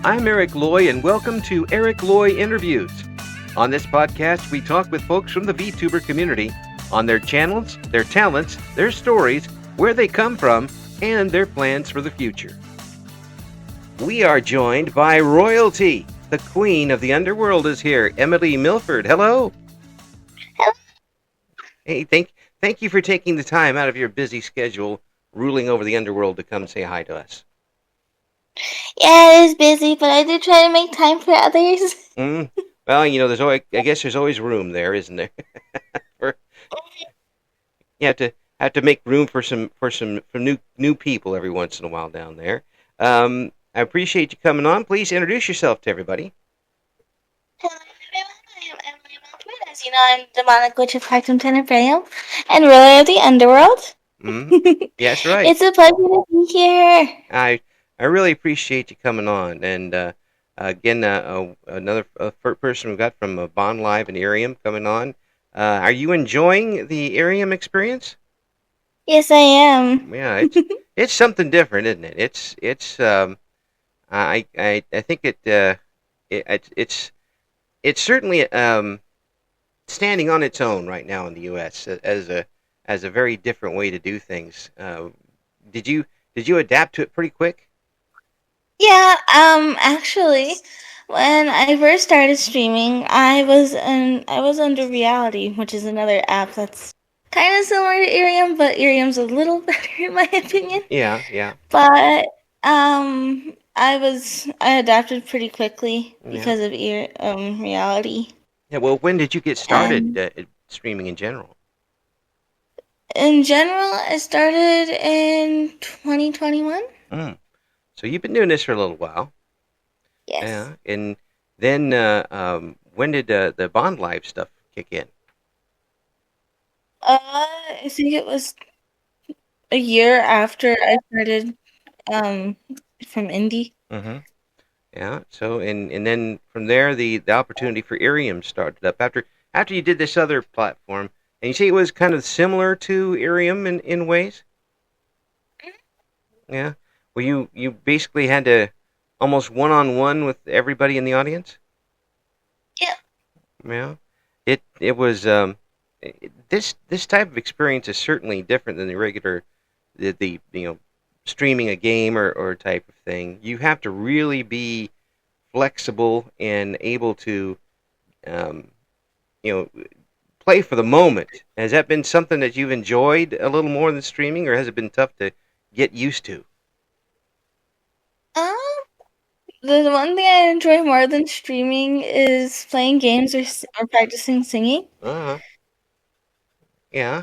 I'm Eric Loy, and welcome to Eric Loy Interviews. On this podcast, we talk with folks from the VTuber community on their channels, their talents, their stories, where they come from, and their plans for the future. We are joined by royalty. The queen of the underworld is here. Emilie Millford, hello. Hello. Hey, thank you for taking the time out of your busy schedule ruling over the underworld to come say hi to us. Yeah, it is busy, but I do try to make time for others. Well, I guess there's always room there, isn't there? You have to make room for new people every once in a while down there. I appreciate you coming on. Please introduce yourself to everybody. Hello, everyone. I am Emilie Millford. As you know, I'm demonic witch of Factum Tenebraeum and ruler of the underworld. Yes, right. It's a pleasure to be here. I really appreciate you coming on. And again, another person we got from Bond Live and Irium coming on. Are you enjoying the Irium experience? Yes, I am. Yeah, it's something different, isn't it? I think it's certainly standing on its own right now in the U.S. as a very different way to do things. Did you adapt to it pretty quick? Yeah, actually, when I first started streaming, I was under Reality, which is another app that's kind of similar to Irium, but Irium's a little better in my opinion. Yeah. But I adapted pretty quickly because of Reality. Yeah. Well, when did you get started streaming in general? In general, I started in 2021. So you've been doing this for a little while. Yes. Yeah. And then when did the Bond Live stuff kick in? I think it was a year after I started from indie. Yeah. So and then from there the opportunity for Irium started up after you did this other platform, and you say it was kind of similar to Irium in ways. Yeah. Well, you basically had to almost one-on-one with everybody in the audience. Yeah. Yeah. It was this type of experience is certainly different than the regular the streaming a game or type of thing. You have to really be flexible and able to play for the moment. Has that been something that you've enjoyed a little more than streaming, or has it been tough to get used to? The one thing I enjoy more than streaming is playing games or practicing singing. Yeah,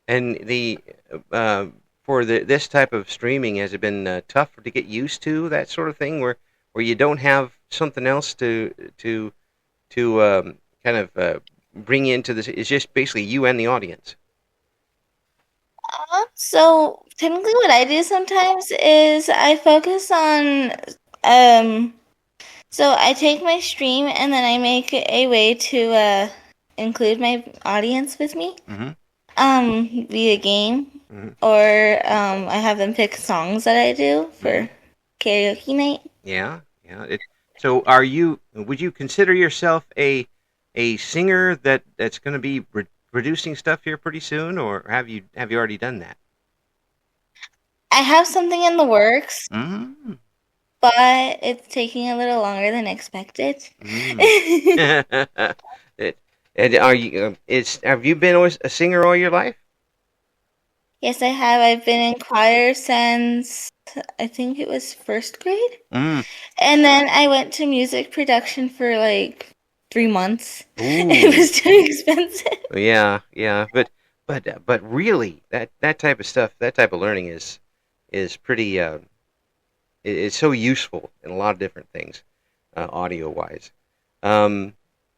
and for this type of streaming, has it been tough to get used to that sort of thing, where you don't have something else to kind of bring into this? It's just basically you and the audience. So technically, what I do sometimes is I focus on So I take my stream and then I make a way to include my audience with me. Via game, or I have them pick songs that I do for karaoke night. Yeah. So would you consider yourself a singer that's going to be producing stuff here pretty soon, or have you already done that? I have something in the works, but it's taking a little longer than expected. And have you been always a singer all your life? Yes, I have. I've been in choir since I think it was first grade. And then I went to music production for like 3 months. It was too expensive. Yeah. But really, that type of stuff, that type of learning is pretty. It's so useful in a lot of different things, audio wise.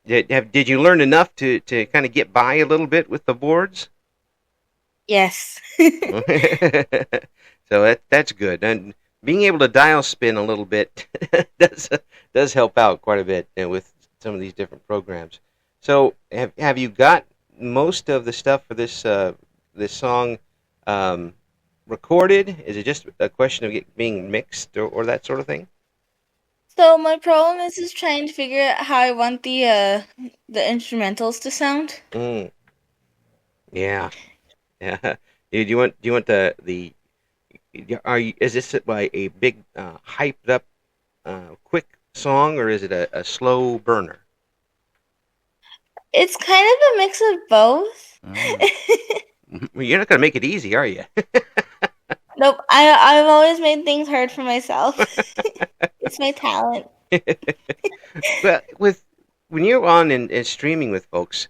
Did you learn enough to kind of get by a little bit with the boards? Yes. So that's good, and being able to dial spin a little bit does help out quite a bit with some of these different programs. So have you got most of the stuff for this song recorded? Is it just a question of it being mixed or that sort of thing? So my problem is trying to figure out how I want the instrumentals to sound. Mm, yeah, yeah. Do you want the are you is this like a big hyped up quick song, or is it a slow burner? It's kind of a mix of both. Mm. Well, you're not gonna make it easy, are you? Nope, I've always made things hard for myself. It's my talent. Well, with when you're on and streaming with folks,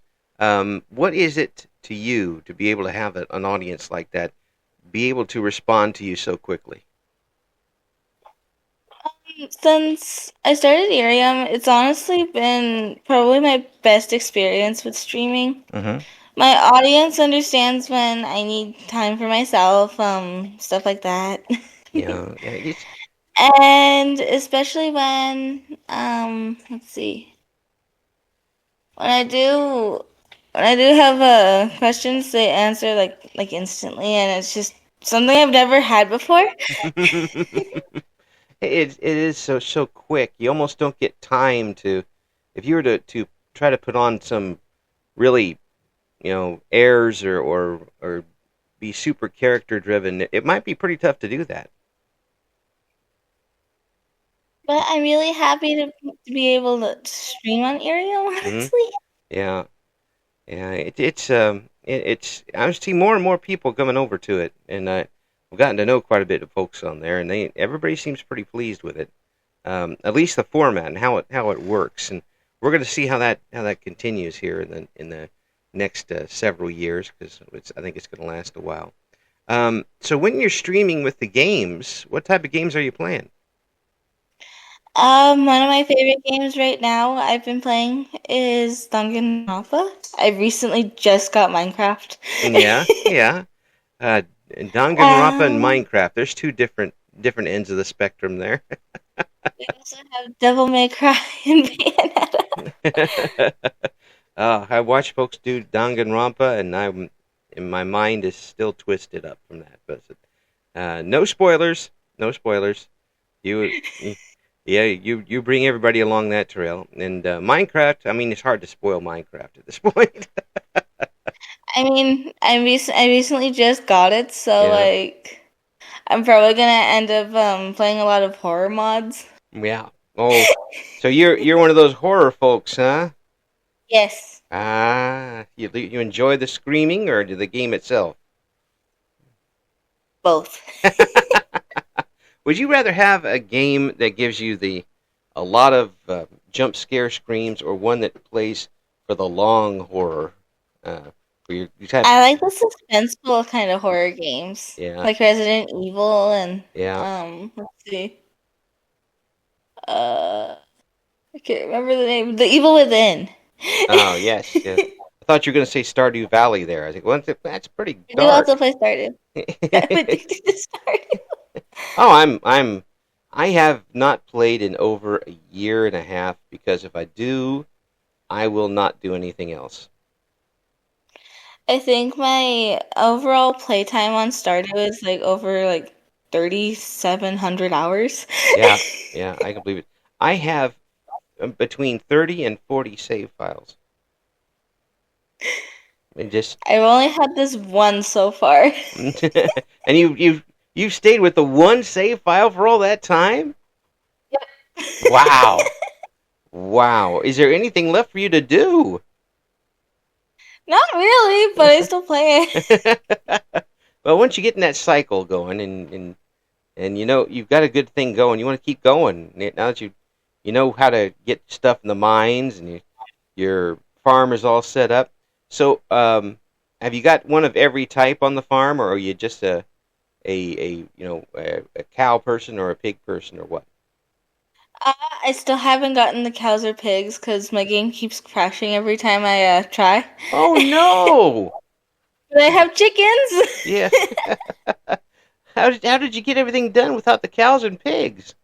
what is it to you to be able to have an audience like that be able to respond to you so quickly? Since I started Ethereum, it's honestly been probably my best experience with streaming. Mm-hmm. My audience understands when I need time for myself, stuff like that. Yeah, yeah. And especially let's see, when I do have questions, they answer like instantly, and it's just something I've never had before. It is so quick. You almost don't get time to, if you were to try to put on some really airs or be super character driven. It might be pretty tough to do that. But I'm really happy to be able to stream on Ariel, Hmm. honestly. Yeah, yeah. It's I'm seeing more and more people coming over to it, and I've gotten to know quite a bit of folks on there, and everybody seems pretty pleased with it. At least the format and how it works, and we're going to see how that continues here in the next several years, because I think it's going to last a while. So when you're streaming with the games, what type of games are you playing? One of my favorite games right now I've been playing is Danganronpa. I recently just got Minecraft. Yeah, yeah. Uh, Danganronpa and um, Minecraft. There's two different ends of the spectrum there. we also have Devil May Cry and Bayonetta. I watch folks do Danganronpa, and my mind is still twisted up from that. But no spoilers, no spoilers. You, yeah, you bring everybody along that trail. And Minecraft, I mean, it's hard to spoil Minecraft at this point. I mean, I recently just got it, so Yeah, like I'm probably gonna end up playing a lot of horror mods. yeah. Oh, so you're one of those horror folks, huh? Yes, Ah, you enjoy the screaming or the game itself? both. Would you rather have a game that gives you a lot of jump scare screams, or one that plays for the long horror? Where you have I like the suspenseful kind of horror games, yeah, like Resident Evil and yeah. let's see, uh, I can't remember the name. The Evil Within. Oh yes, yes. I thought you were going to say Stardew Valley there. I think, well, that's pretty I do dark. also play Stardew. I'm addicted to Stardew. Oh, I have not played in over a year and a half, because if I do, I will not do anything else. I think my overall playtime on Stardew is like over like 3,700 hours. Yeah, yeah, I can believe it. I have between 30 and 40 save files. And just I've only had this one so far. and you stayed with the one save file for all that time? Wow. Wow. Is there anything left for you to do? Not really, but I still play it. Well, once you get in that cycle going, and you've got a good thing going, you want to keep going. Now that you know how to get stuff in the mines, and your farm is all set up. So, have you got one of every type on the farm, or are you just a cow person or a pig person, or what? Uh, I still haven't gotten the cows or pigs because my game keeps crashing every time I try. Oh no! But I have chickens. Yeah. How did you get everything done without the cows and pigs?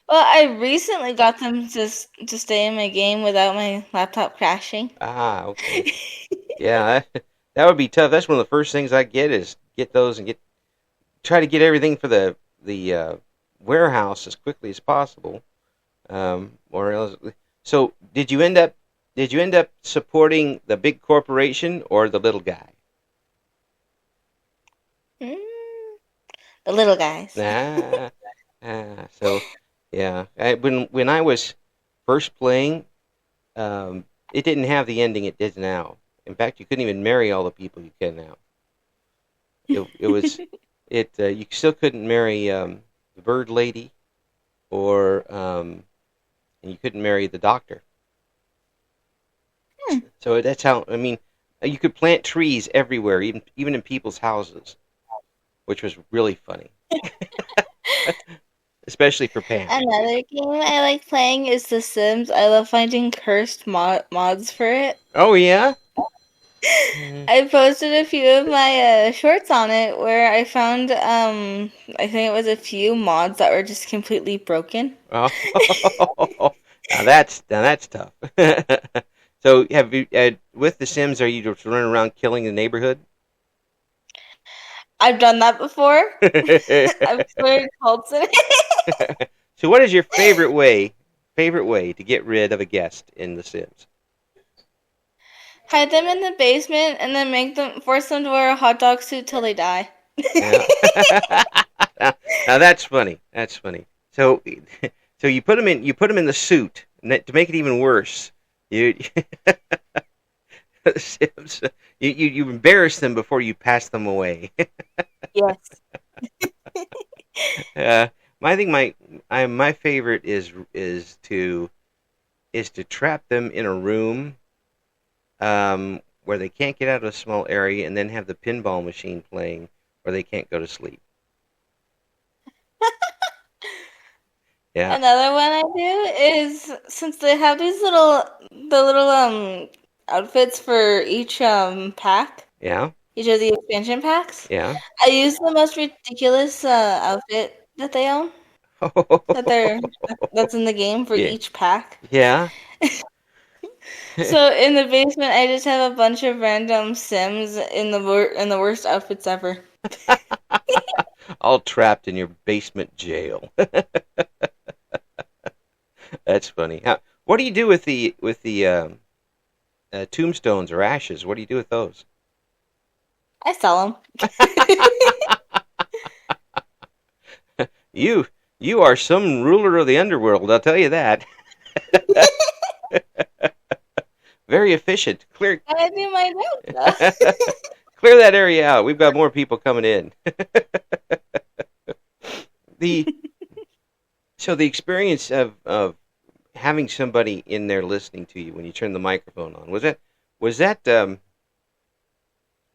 Well, I recently got them to stay in my game without my laptop crashing. Ah, okay. Yeah, that would be tough. That's one of the first things I get is get those and try to get everything for the warehouse as quickly as possible. Or else, so did you end up supporting the big corporation or the little guy? Mm, the little guys. Nah. So yeah, when I was first playing, it didn't have the ending it does now. In fact, you couldn't even marry all the people you can now. It was you still couldn't marry the bird lady, or and you couldn't marry the doctor. Hmm. So that's how, I mean, you could plant trees everywhere, even in people's houses, which was really funny, especially for Pam. Another game I like playing is The Sims. I love finding cursed mods for it. Oh yeah. Mhm. I posted a few of my shorts on it where I found I think it was a few mods that were just completely broken. Oh, now that's tough. So have you with The Sims? Are you just running around killing the neighborhood? I've done that before. I've started cults in it. So what is your favorite way to get rid of a guest in The Sims? Hide them in the basement and then force them to wear a hot dog suit till they die. Yeah. Now that's funny. That's funny. So, so you put them in the suit, and to make it even worse, you Sims, you embarrass them before you pass them away. Yes. Uh, I think my favorite is to trap them in a room, where they can't get out of a small area, and then have the pinball machine playing, where they can't go to sleep. Yeah, Another one I do is since they have the little outfits for each pack, yeah, each of the expansion packs. yeah. I use the most ridiculous outfit that they own that they're that's in the game for Yeah, each pack. yeah. So in the basement, I just have a bunch of random Sims in the worst outfits ever. All trapped in your basement jail. That's funny. What do you do with the tombstones or ashes? What do you do with those? I sell You you are some ruler of the underworld, I'll tell you that. them. Very efficient. Clear I do my job clear though. that area out. We've got more people coming in. the the experience of having somebody in there listening to you when you turn the microphone on, was that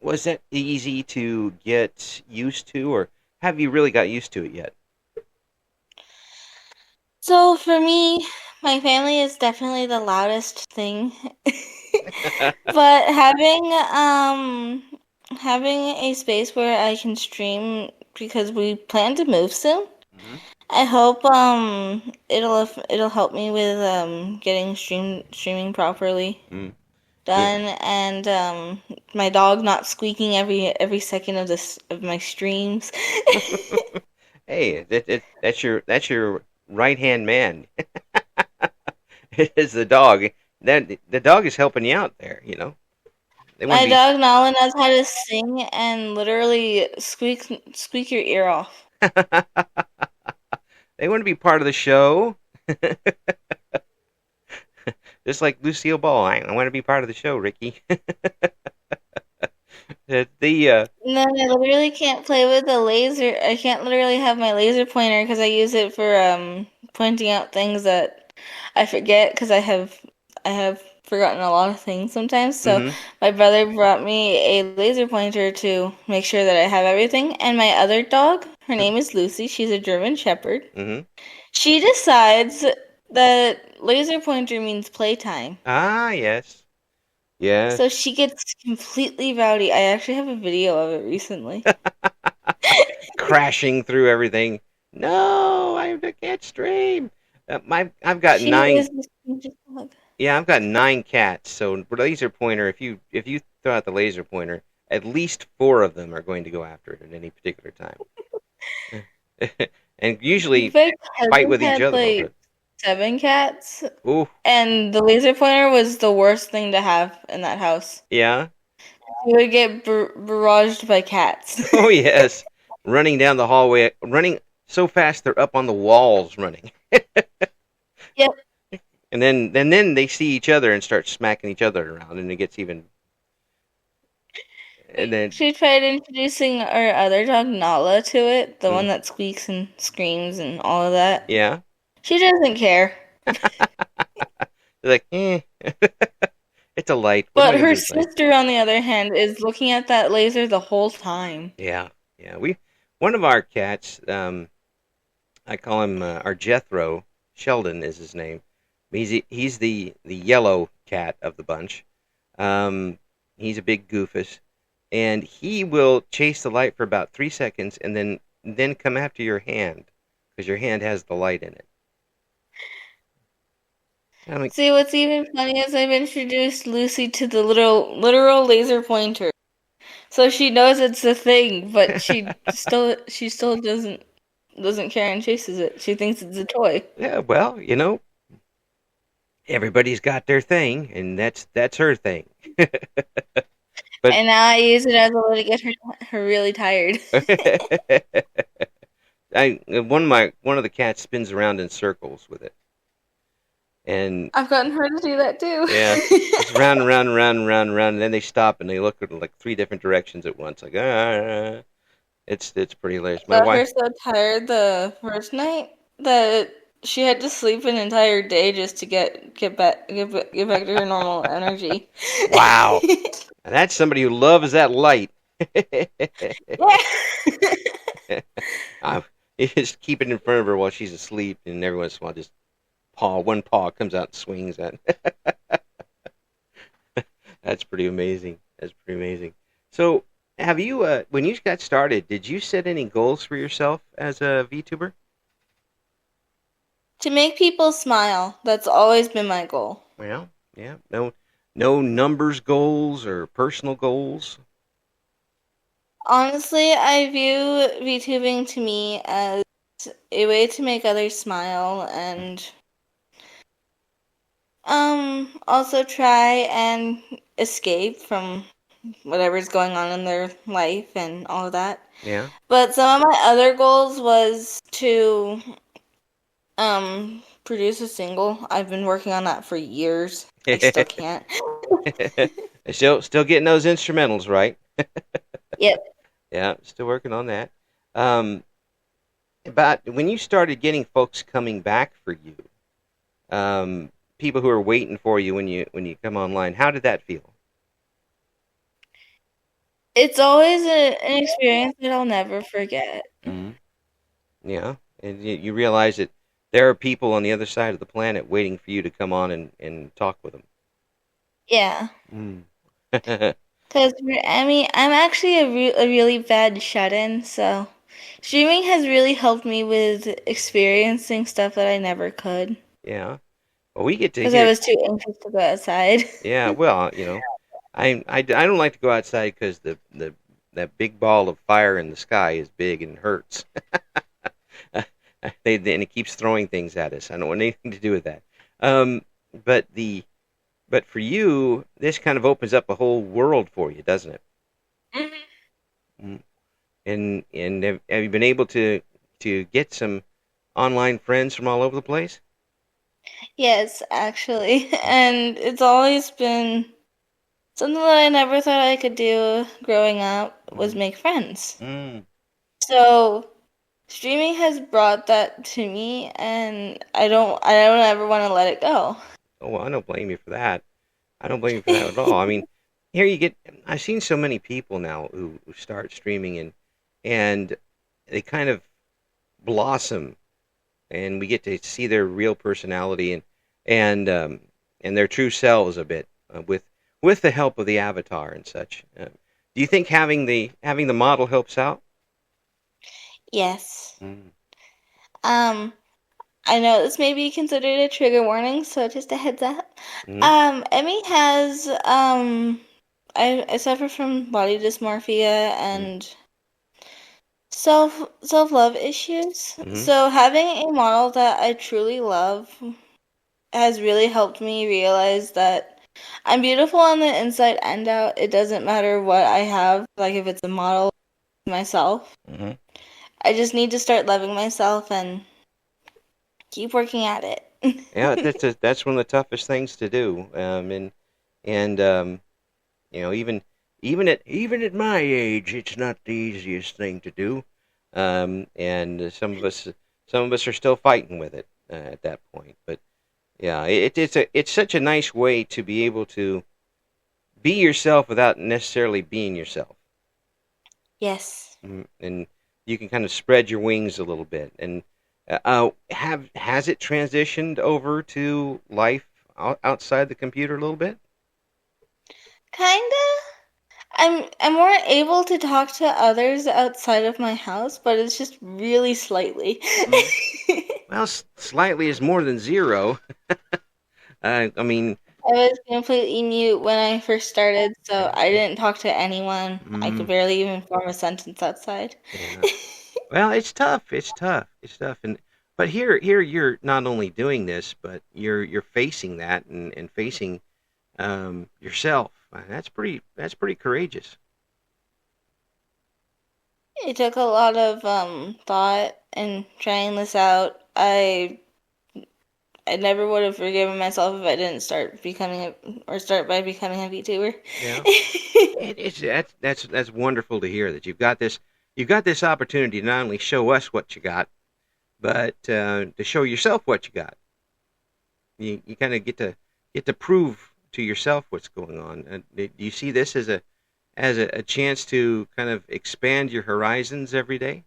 was that easy to get used to, or have you really got used to it yet? So for me, my family is definitely the loudest thing. But having a space where I can stream because we plan to move soon. Hmm. I hope it'll help me with getting streaming properly Mm, yeah. done and my dog not squeaking every second of my streams. Hey, that's your right hand man. It is the dog. That the dog is helping you out there. They want to My be. dog Nala knows how to sing and literally squeak your ear off. They want to be part of the show, just like Lucille Ball. I want to be part of the show, Ricky. The And then I literally can't play with the laser. I can't literally have my laser pointer because I use it for pointing out things that I forget because I have forgotten a lot of things sometimes. So hmm my brother brought me a laser pointer to make sure that I have everything. And my other dog, her name is Lucy. She's a German Shepherd. hmm She decides that laser pointer means playtime. Ah, yes, So yes. she gets completely rowdy. I actually have a video of it recently. Crashing through everything. No, I can't stream. I've got She nine. is the strangest dog. Yeah, I've got 9 cats. So laser pointer. If you throw out the laser pointer, at least 4 of them are going to go after it at any particular time. and usually My fight cousin with each had other all the like time. 7 cats, Ooh, and the laser pointer was the worst thing to have in that house. yeah. You would get barraged by cats. Oh yes, running down the hallway, running so fast they're up on the walls running. Yep. And then they see each other and start smacking each other around, and it gets even. And then She tried introducing our other dog, Nala, to it, the mm, one that squeaks and screams and all of that. yeah, She doesn't care. they're like, it's a light. What am I But gonna do her with light? sister, on the other hand, is looking at that laser the whole time. Yeah, yeah. One of our cats, I call him our Jethro. Sheldon is his name. He's the yellow cat of the bunch. Um, he's a big goofus, and he will chase the light for about 3 seconds, and then come after your hand because your hand has the light in it. I'm like, See, what's even funny is I've introduced Lucy to the literal laser pointer. So she knows it's a thing, but she still doesn't care and chases it. She thinks it's a toy. yeah, well, everybody's got their thing, and that's her thing. But And now I use it as a way to get her really tired. one of the cats spins around in circles with it, and I've gotten her to do that too. yeah, just round and round and round and round and round, and then they stop and they look at like three different directions at once, like it's pretty hilarious. My Got wife, her so tired the first night that she had to sleep an entire day just to get back to her normal energy. wow, and that's somebody who loves that light. Yeah. I just keep it in front of her while she's asleep, and every once in a while, just one paw comes out and swings at. That's pretty amazing. That's pretty amazing. So, have you, when you got started, did you set any goals for yourself as a VTuber? To make people smile. That's always been my goal. Well, yeah, no numbers goals or personal goals. Honestly, I view VTubing to me as a way to make others smile and also try and escape from whatever's going on in their life and all of that. Yeah. But some of my other goals was to produce a single. I've been working on that for years. I still can't. Still getting those instrumentals right. Yep. Yeah, still working on that. Um, about when you started getting folks coming back for you, people who are waiting for you when you come online, how did that feel? It's always an experience that I'll never forget. Mm-hmm. Yeah, and you realize that there are people on the other side of the planet waiting for you to come on and talk with them. Yeah. Mm. Because, I mean, I'm actually a really bad shut-in, so streaming has really helped me with experiencing stuff that I never could. Yeah. Well, we get to Because I hear. was too anxious to go outside. Yeah. Well, I don't like to go outside because that big ball of fire in the sky is big and hurts. And it keeps throwing things at us. I don't want anything to do with that. Um, but for you, this kind of opens up a whole world for you, doesn't it? Mhm. Mm. And have you been able to get some online friends from all over the place? Yes, actually. And it's always been something that I never thought I could do growing up was Mm. make friends. Mm. So streaming has brought that to me, and I don't ever want to let it go. Oh, well, I don't blame you for that. I don't blame you for that at all. I mean, here you get. I've seen so many people now who start streaming and they kind of blossom, and we get to see their real personality and their true selves a bit with the help of the avatar and such. Do you think having the model helps out? Yes. Mm. Um, I know this may be considered a trigger warning, so just a heads up. Mm. Emmy has I suffer from body dysmorphia Mm. and Self-love issues. Mm-hmm. So having a model that I truly love has really helped me realize that I'm beautiful on the inside and out. It doesn't matter what I have, like if it's a model, myself. Mm-hmm. I just need to start loving myself and keep working at Yeah, it. that's one of the toughest things to do. And even at my age, it's not the easiest thing to do. And some of us are still fighting with it at that point. But yeah, it's such a nice way to be able to be yourself without necessarily being yourself. Yes. And you can kind of spread your wings a little bit. And has it transitioned over to life outside the computer a little bit? Kinda. I'm more able to talk to others outside of my house, but it's just really slightly. Mm. Well, slightly is more than zero. I mean, I was completely mute when I first started, so I didn't talk to anyone. I could mm, barely even form a sentence outside. yeah. Well, it's tough. It's tough. It's tough. But here you're not only doing this, but you're facing that and facing yourself. That's pretty courageous. It took a lot of thought and trying this out. I never would have forgiven myself if I didn't start by becoming a VTuber. Yeah. It's that's wonderful to hear that you've got this opportunity to not only show us what you got, but to show yourself what you got. You kind of get to prove to yourself what's going on. Do you see this as a chance to kind of expand your horizons every day?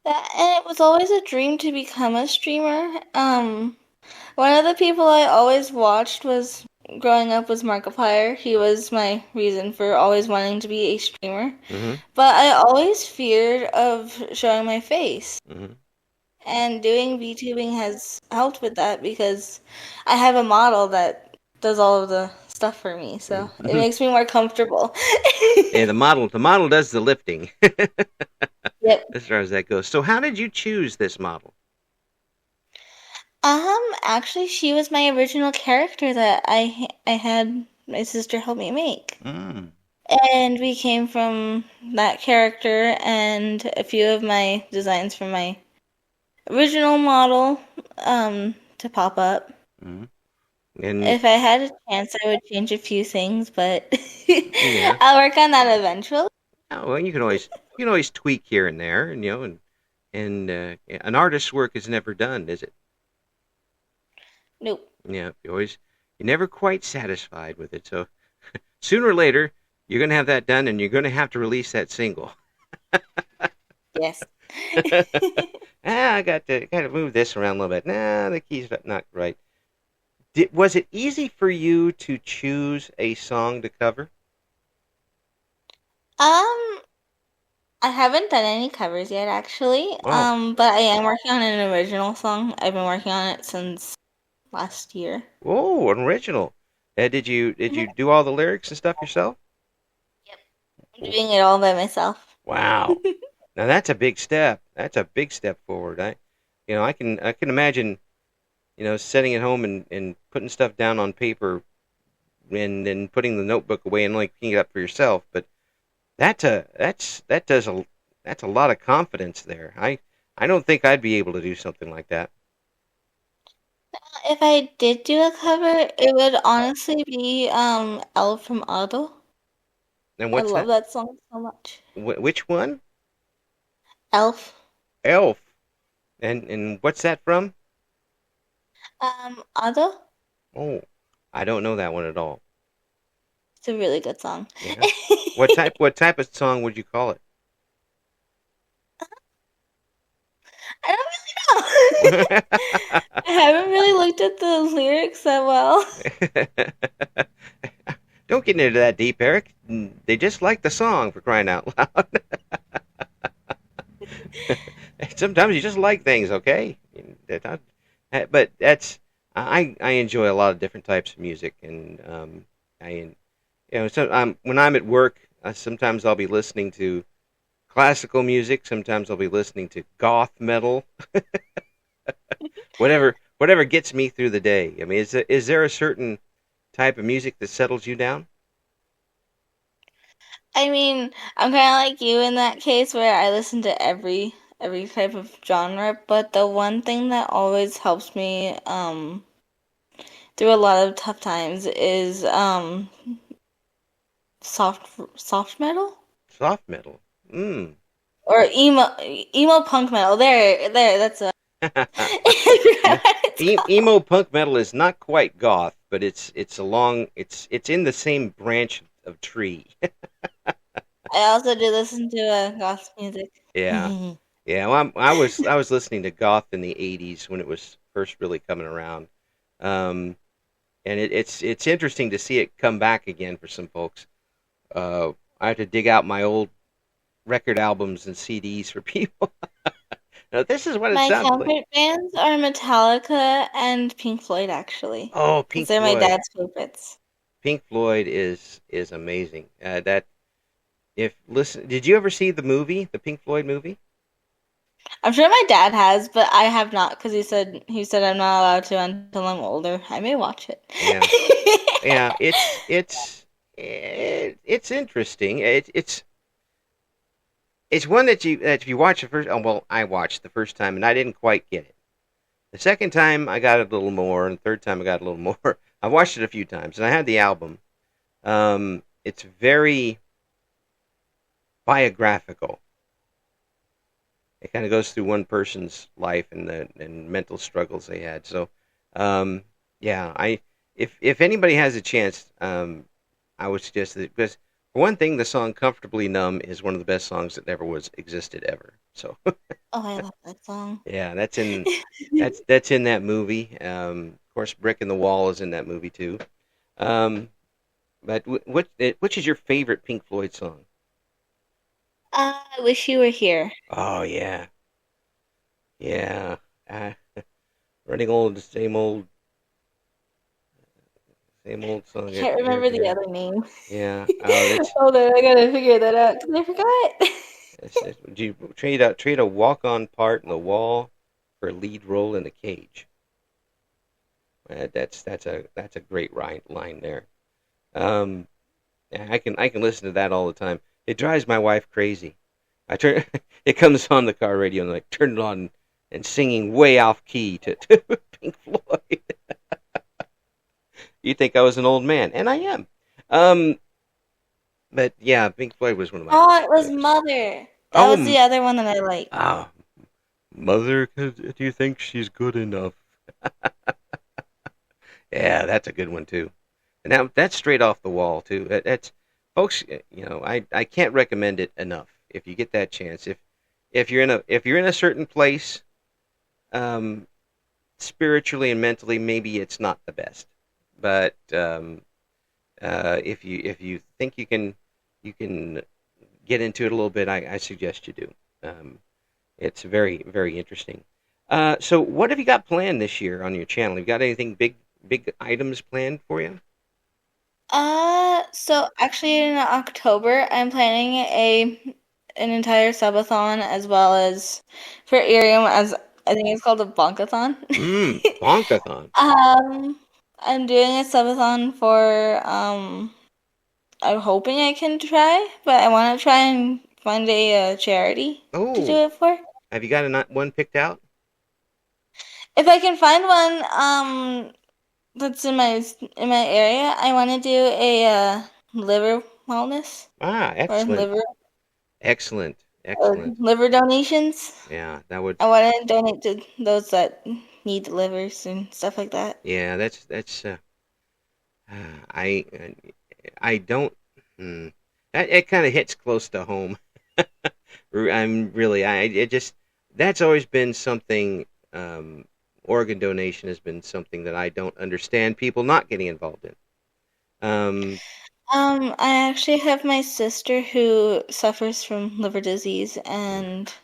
And it was always a dream to become a streamer. One of the people I always watched was growing up was Markiplier. He was my reason for always wanting to be a streamer. Mm-hmm. But I always feared of showing my face. Mm-hmm. And doing VTubing has helped with that because I have a model that does all of the stuff for me, so it Mm-hmm. makes me more comfortable. Yeah, the model does the lifting Yep. as far as that goes. So how did you choose this model? Actually, she was my original character that I had my sister help me make. Mm. And we came from that character and a few of my designs from my original model to pop up. Mm. And If I had a chance, I would change a few things, but yeah, I'll work on that eventually. oh, well, you can always tweak here and there, and an artist's work is never done, is it? Nope. Yeah, you're never quite satisfied with it. So sooner or later, you're gonna have that done, and you're gonna have to release that single. Yes. I got to move this around a little bit. Nah, the key's not right. Was it easy for you to choose a song to cover? I haven't done any covers yet, actually. Oh, But I am working on an original song. I've been working on it since last year. whoa, an original. Did you Mhm. do all the lyrics and stuff yourself? Yep. I'm doing it all by myself. Wow. Now that's a big step. That's a big step forward. I can imagine, sitting at home and putting stuff down on paper and then putting the notebook away and like picking it up for yourself. But that's a lot of confidence there. I don't think I'd be able to do something like that. If I did do a cover, it would honestly be Elf from Otto. And I what's love that? that song so much. Which one? Elf. Elf. And what's that from? Otto? Oh, I don't know that one at all. It's a really good song. Yeah. What type of song would you call it? I don't really know. I haven't really looked at the lyrics that well. Don't get into that deep, Eric. They just like the song, for crying out loud. Sometimes you just like things, okay? But I enjoy a lot of different types of music, and I so when I'm at work, Sometimes I'll be listening to classical music. Sometimes I'll be listening to goth metal. Whatever gets me through the day. I mean, is there a certain type of music that settles you down? I mean, I'm kind of like you in that case where I listen to every type of genre, but the one thing that always helps me through a lot of tough times is soft metal Soft metal. Mm. or emo punk metal. There, that's a Emo punk metal is not quite goth, but it's in the same branch of tree. I also do listen to goth music. Yeah, yeah. Well, I was listening to goth in the '80s when it was first really coming around, um, and it's interesting to see it come back again for some folks. I have to dig out my old record albums and CDs for people. Now, this is what it My sounded like. comfort bands are Metallica and Pink Floyd, actually, Oh, because Pink they're my Floyd. dad's favorites. Pink Floyd is amazing. That if listen, did you ever see the movie, the Pink Floyd movie? I'm sure my dad has, but I have not because he said I'm not allowed to until I'm older. I may watch it. Yeah, yeah. It's interesting. It's one that you watch the first. Oh, well, I watched the first time and I didn't quite get it. The second time I got it a little more, and the third time I got a little more. I watched it a few times, and I had the album. It's very biographical. It kind of goes through one person's life and the and mental struggles they had. So, um, yeah, I if anybody has a chance, I would suggest that because for one thing, the song "Comfortably Numb" is one of the best songs that ever was existed ever. So, Oh, I love that song. yeah, that's in that movie. Of course, "Brick in the Wall" is in that movie too. Um, but which is your favorite Pink Floyd song? I wish you were here. Oh yeah, yeah. Uh, running old, same old I song can't remember the every. there. other name. Yeah. Oh, that's Hold on, I gotta figure that out because I forgot. do you trade a walk on part in the wall for a lead role in the cage? That's a great line there. Um, yeah, I can listen to that all the time. It drives my wife crazy. I turn it comes on the car radio and I turn it on and singing way off key to Pink Floyd. You think I was an old man, and I am. Um, but yeah, Pink Floyd was one of my Oh, it was favorites. Mother. That Oh, was the other one that I liked. ah, Mother, do you think she's good enough? Yeah, that's a good one too. And that's straight off the wall too. That's folks. I can't recommend it enough. If you get that chance, if you're in a certain place, um, spiritually and mentally, maybe it's not the best. But if you think you can get into it a little bit, I suggest you do. Um, it's very very interesting. So what have you got planned this year on your channel? You got anything big items planned for you? So actually in October, I'm planning an entire subathon as well as for Irium as I think it's called a bonkathon. Bonkathon. Um, I'm doing a subathon for I'm hoping I can try, but I want to try and find a charity to do Oh, it for. have you got one picked out? If I can find one that's in my area, I want to do a liver wellness Ah, or excellent, liver excellent. liver donations. Yeah, that would. I want to donate to those that need livers and stuff like that. Yeah, that's. I I don't. Hmm, that it kind of hits close to home. I'm really. I it just that's always been something. Organ donation has been something that I don't understand people not getting involved in. Um, I actually have my sister who suffers from liver disease, and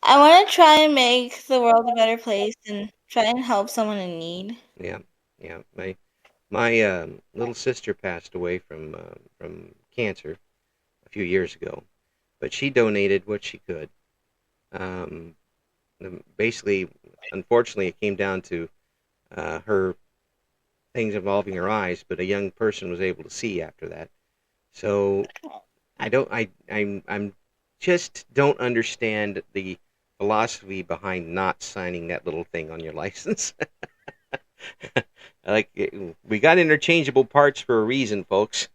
I want to try and make the world a better place and try and help someone in need. yeah, yeah. My little sister passed away from cancer, a few years ago, but she donated what she could. Um, Basically, unfortunately, it came down to her things involving her eyes, but a young person was able to see after that. So I don't, I'm just don't understand the philosophy behind not signing that little thing on your license. Like we got interchangeable parts for a reason, folks.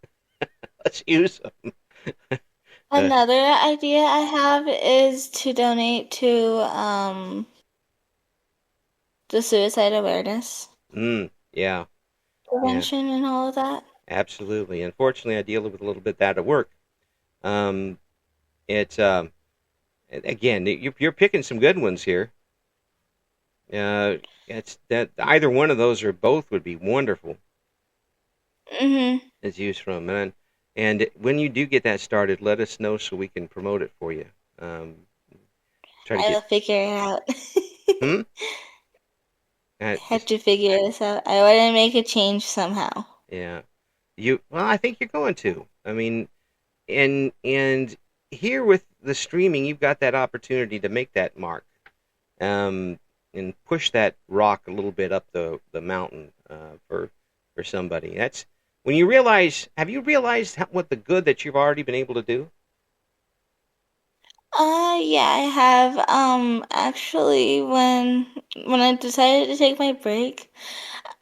Let's use them. Another idea I have is to donate to the suicide awareness Yeah, yeah, prevention and all of that. absolutely. Unfortunately, I deal with a little bit of that at work. Um, it's again, you're picking some good ones here. It's that either one of those or both would be wonderful. Mm-hmm. As used from and when you do get that started, let us know so we can promote it for you. Um, Try to I get will figure it out. hmm. Have to figure this out. I want to make a change somehow. Yeah, well, I think you're going to. I mean, and here with the streaming, you've got that opportunity to make that mark, um, and push that rock a little bit up the mountain for somebody. That's when you realize. Have you realized what the good that you've already been able to do? Yeah, I have. Actually, when I decided to take my break,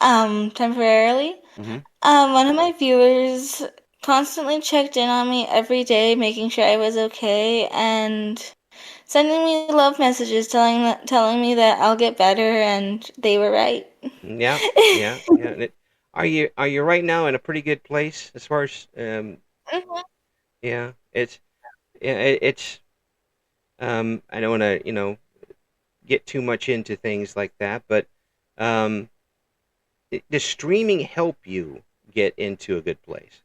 temporarily, Mm-hmm. one of my viewers constantly checked in on me every day, making sure I was okay, and sending me love messages telling me that I'll get better, and they were right. Yeah, yeah, yeah. Are you right now in a pretty good place as far as Mhm. yeah, it's I don't want to get too much into things like that, but um does streaming help you get into a good place?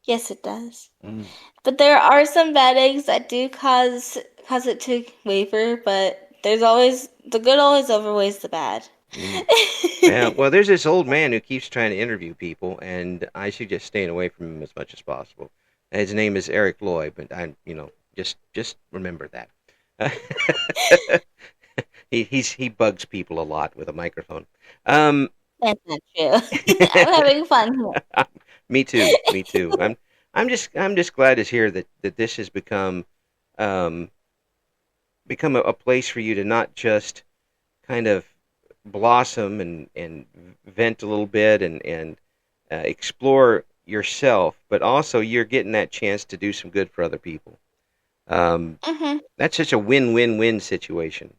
Yes, it does. Mm. But there are some bad eggs that do cause it to waver, but there's always the good always outweighs the bad. Mm. Yeah, well, there's this old man who keeps trying to interview people, and I suggest staying away from him as much as possible. His name is Eric Loy, but just remember that. He bugs people a lot with a microphone. Um, That's not true. I'm having fun Me too. Me too. I'm just glad to hear that this has um, become a place for you to not just kind of blossom and vent a little bit and explore yourself, but also you're getting that chance to do some good for other people. Um, here. that's such a win-win-win situation,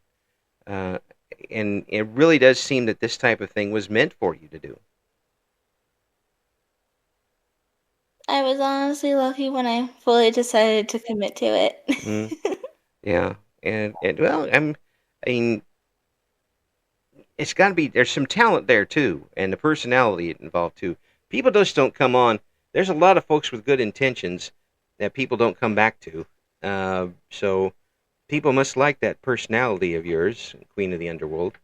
uh, and it really does seem that this type of thing was meant for you to do. I was honestly lucky when I fully decided to commit to it. Mm, yeah, and well, I mean, it's got to be there's some talent there too, and the personality involved too. People just don't come on. There's a lot of folks with good intentions that people don't come back to. So people must like that personality of yours, Queen of the Underworld.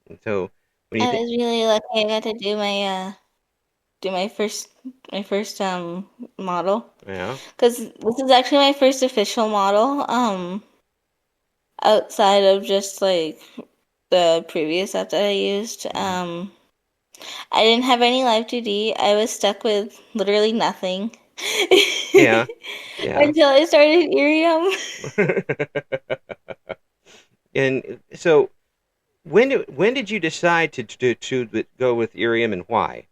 And so when you I think, was really lucky I got to do my first model, yeah, because this is actually my first official model outside of just like the previous app that I used. hmm, I didn't have any live 2D. I was stuck with literally nothing yeah, yeah. until I started Irium. And so when did you decide to go with Irium and why?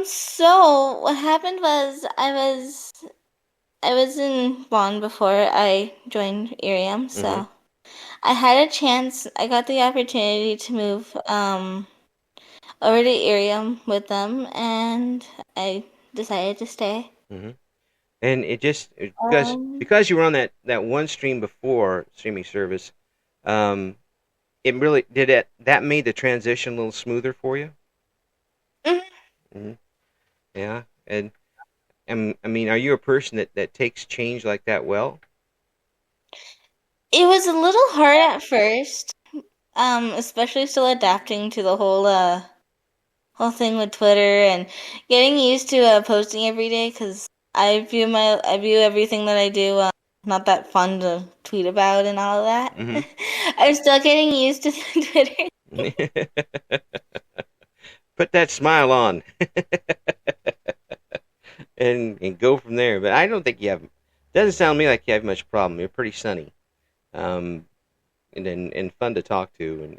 So what happened was I was in Bonn before I joined Irium, Hmm. so I had a chance. I got the opportunity to move over to Irium with them, and I decided to stay. Hmm. And it just because Um, because you were on that one stream before streaming service, um, it really did it that made the transition a little smoother for you. mhm. Hmm. Yeah, and I mean, are you a person that takes change like that well? It was a little hard at first, especially still adapting to the whole thing with Twitter and getting used to posting every day because I view everything that I do not that fun to tweet about and all of that. Mm-hmm. I'm still getting used to Twitter. Put that smile on and go from there. But I don't think you have. Doesn't sound to me like you have much problem. You're pretty sunny, um, and fun to talk to,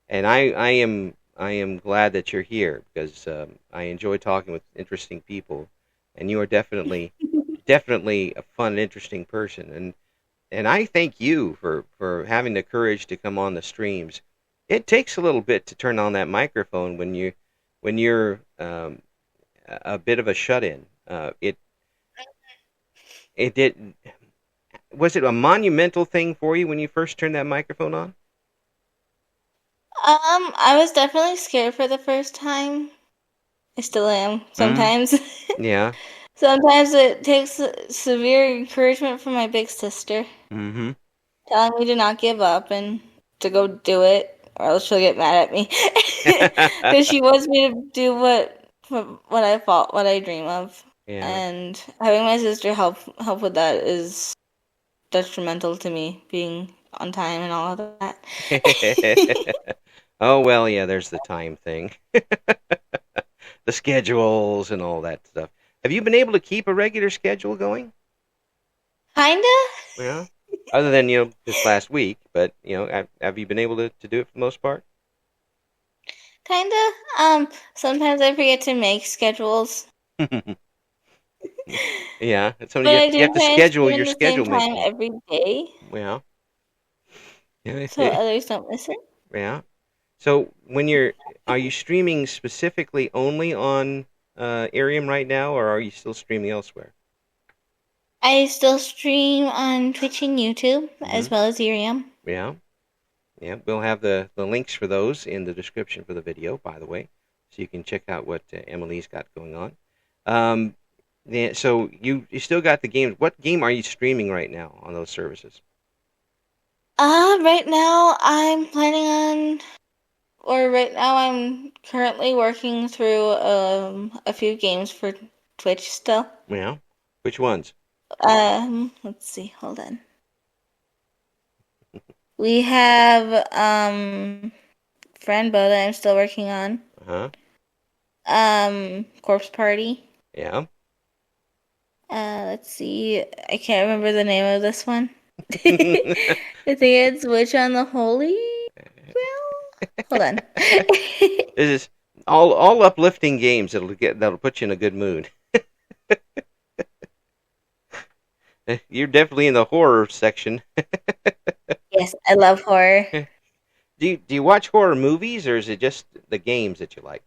and I am glad that you're here because I enjoy talking with interesting people, and you are definitely a fun and interesting person, and I thank you for having the courage to come on the streams. It takes a little bit to turn on that microphone when you're a bit of a shut-in. It did. Was it a monumental thing for you when you first turned that microphone on? I was definitely scared for the first time. I still am Mm, sometimes. yeah. Sometimes it takes severe encouragement from my big sister, Mm-hmm. telling me to not give up and to go do it, or else she'll get mad at me. Because she wants me to do what I dream of, Yeah. and having my sister help with that is detrimental to me being on time and all of that. Oh well, yeah. There's the time thing, the schedules, and all that stuff. Have you been able to keep a regular schedule going? Kinda, Yeah. Other than this last week, but have you been able to do it for the most part? kinda. Sometimes I forget to make schedules, Yeah. So but I you do have to try to schedule stream your the same schedule time making. every day, Yeah. so others don't miss it. Yeah. So are you streaming specifically only on Arium right now, or are you still streaming elsewhere? I still stream on Twitch and YouTube Mm-hmm. as well as Ethereum. Yeah. Yeah. We'll have the links for those in the description for the video, by the way, so you can check out what Emilie's got going on. Um, yeah, so you still got the games. What game are you streaming right now on those services? Right now right now I'm currently working through a few games for Twitch still. Yeah. Which ones? Let's see, hold on. We have Friend Bow that I'm still working on. Uh-huh. Corpse Party. Yeah. Let's see. I can't remember the name of this one. I think it's Witch on the Holy Grail. Hold on. This is all uplifting games that'll put you in a good mood. You're definitely in the horror section. Yes, I love horror. Do you watch horror movies, or is it just the games that you like?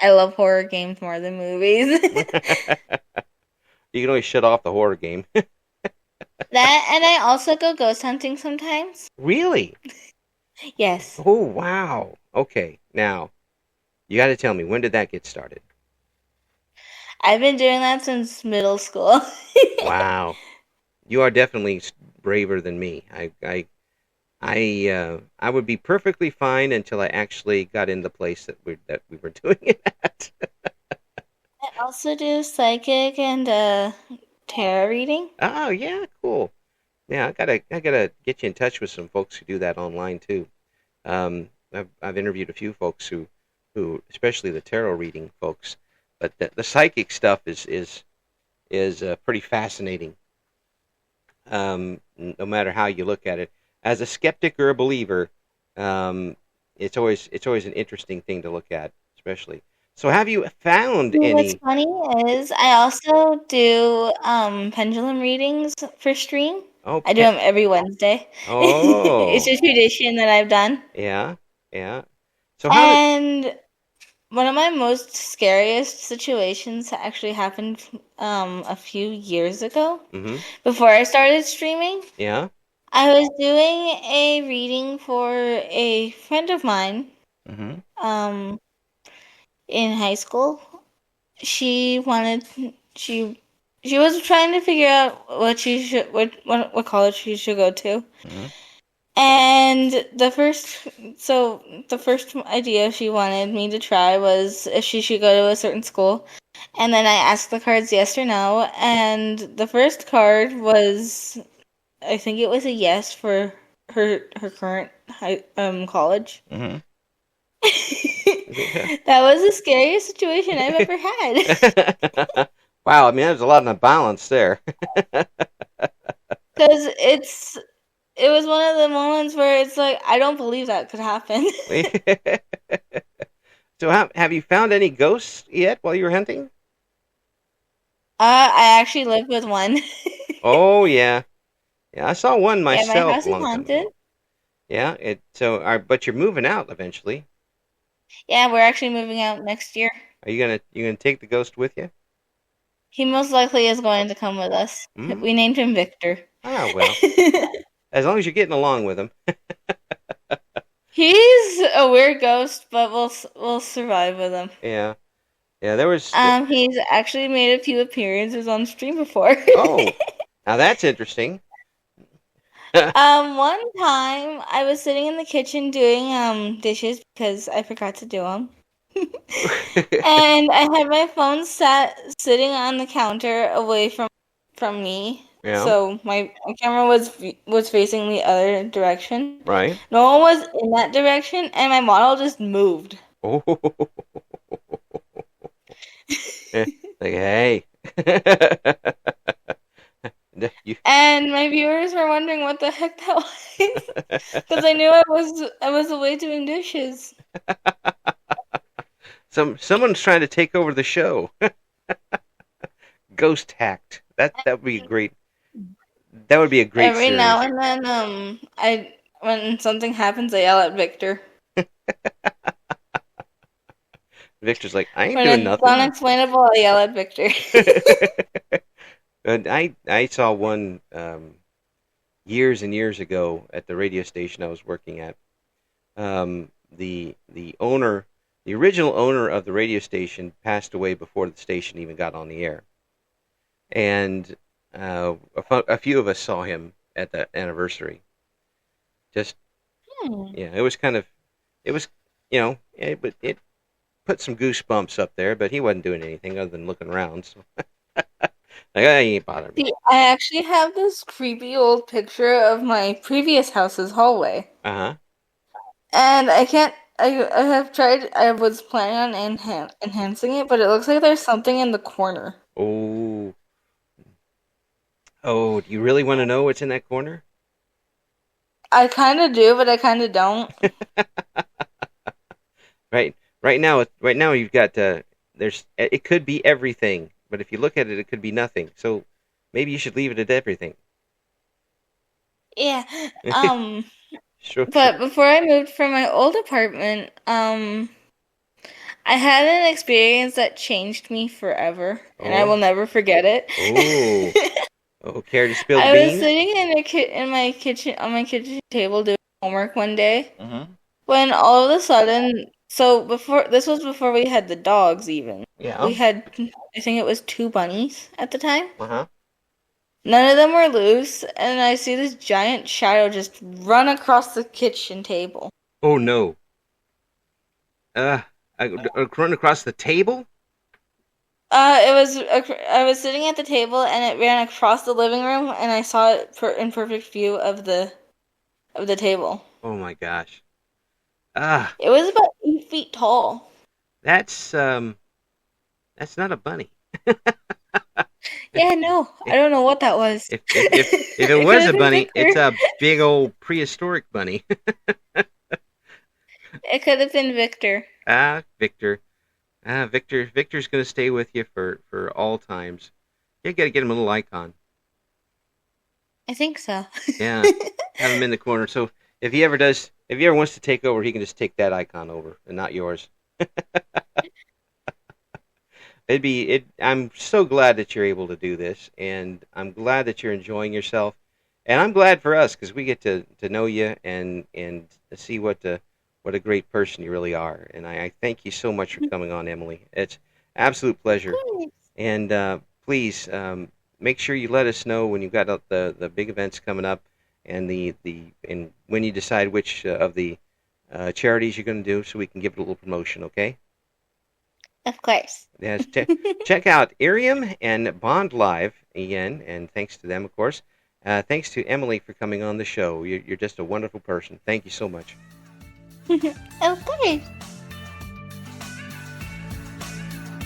I love horror games more than movies. You can always shut off the horror game. That and I also go ghost hunting sometimes. Really? Yes. Oh, wow. Okay, now you got to tell me, when did that get started? I've been doing that since middle school. Wow, you are definitely braver than me. I would be perfectly fine until I actually got in the place that we were doing it at. I also do psychic and tarot reading. Oh yeah, cool. Yeah, I gotta get you in touch with some folks who do that online too. I've interviewed a few folks who especially the tarot reading folks, but the psychic stuff is pretty fascinating. No matter how you look at it, as a skeptic or a believer, um, it's always an interesting thing to look at, especially. So, have you found What's any? funny is I also do pendulum readings for stream. Oh, I do them every Wednesday. It's oh, a tradition that I've done. yeah, yeah. So, how did? And one of my most scariest situations actually happened a few years ago. Mm-hmm. Before I started streaming, Yeah. I was doing a reading for a friend of mine Mm-hmm. um in high school. She wanted she she was trying to figure out what college she should go to. Mm-hmm. And the first idea she wanted me to try was if she should go to a certain school. And then I asked the cards yes or no. And the first card was, I think it was a yes for her current college. Mm-hmm. That was the scariest situation I've ever had. Wow, I mean, there's a lot of balance there. Because it was one of the moments where it's like, I don't believe that could happen. So have you found any ghosts yet while you were hunting? I actually live with one. Oh yeah, yeah. I saw one Yeah, my myself house a is long time haunted. ago. Yeah, but you're moving out eventually. Yeah, we're actually moving out next year. Are you gonna take the ghost with you? He most likely is going to come with us. Mm-hmm. We named him Victor. Ah, well, as long as you're getting along with him. He's a weird ghost, but we'll survive with him. Yeah, yeah. There was. He's actually made a few appearances on stream before. Oh, now that's interesting. One time I was sitting in the kitchen doing dishes because I forgot to do them. And I had my phone sitting on the counter away from me. Yeah. So my camera was facing the other direction. Right. No one was in that direction, and my model just moved. Oh. Like, hey. And my viewers were wondering what the heck that was, because I knew I was away doing dishes. Someone's trying to take over the show. Ghost hacked. That would be great. That would be a great Every series. now and then, when something happens, I yell at Victor. Victor's like, I ain't when doing it's nothing. Unexplainable, I yell at Victor. I saw one years and years ago at the radio station I was working at. The owner, the original owner of the radio station, passed away before the station even got on the air, and a few of us saw him at the anniversary. Just yeah, it was it put some goosebumps up there, but he wasn't doing anything other than looking around. So. Like, I ain't bothered me. See, I actually have this creepy old picture of my previous house's hallway. Uh-huh. And I can't. I have tried. I was planning on enhancing it, but it looks like there's something in the corner. Oh. Oh, do you really want to know what's in that corner? I kind of do, but I kind of don't. Right now you've got it could be everything, but if you look at it, it could be nothing. So maybe you should leave it at everything. Yeah. Sure. But before I moved from my old apartment, I had an experience that changed me forever, and I will never forget it. Oh, care to spill the I beans? was sitting in my kitchen on my kitchen table doing homework one day, when all of a sudden, this was before we had the dogs even. Yeah. We had, I think it was 2 bunnies at the time. Uh-huh. None of them were loose, and I see this giant shadow just run across the kitchen table. Oh no. I run across the table? I was sitting at the table, and it ran across the living room, and I saw it in perfect view of the table. Oh my gosh. It was about 8 feet tall. That's not a bunny. Yeah, no, I don't know what that was. If it was a bunny, it's a big old prehistoric bunny. It could have been Victor. Victor. Victor's going to stay with you for all times. You got to get him a little icon. I think so. Yeah, have him in the corner. So if he ever wants to take over, he can just take that icon over and not yours. I'm so glad that you're able to do this, and I'm glad that you're enjoying yourself, and I'm glad for us because we get to know you and see what a great person you really are. And I thank you so much for coming on, Emilie. It's an absolute pleasure. And please make sure you let us know when you've got the big events coming up, and and when you decide which of the charities you're going to do, so we can give it a little promotion, okay? Of course. Yes, check out Irium and Bond Live again, and thanks to them, of course. Thanks to Emilie for coming on the show. You're just a wonderful person. Thank you so much. Of course.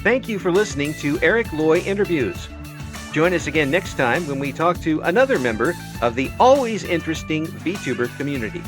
Thank you for listening to Eric Loy Interviews. Join us again next time when we talk to another member of the always interesting VTuber community.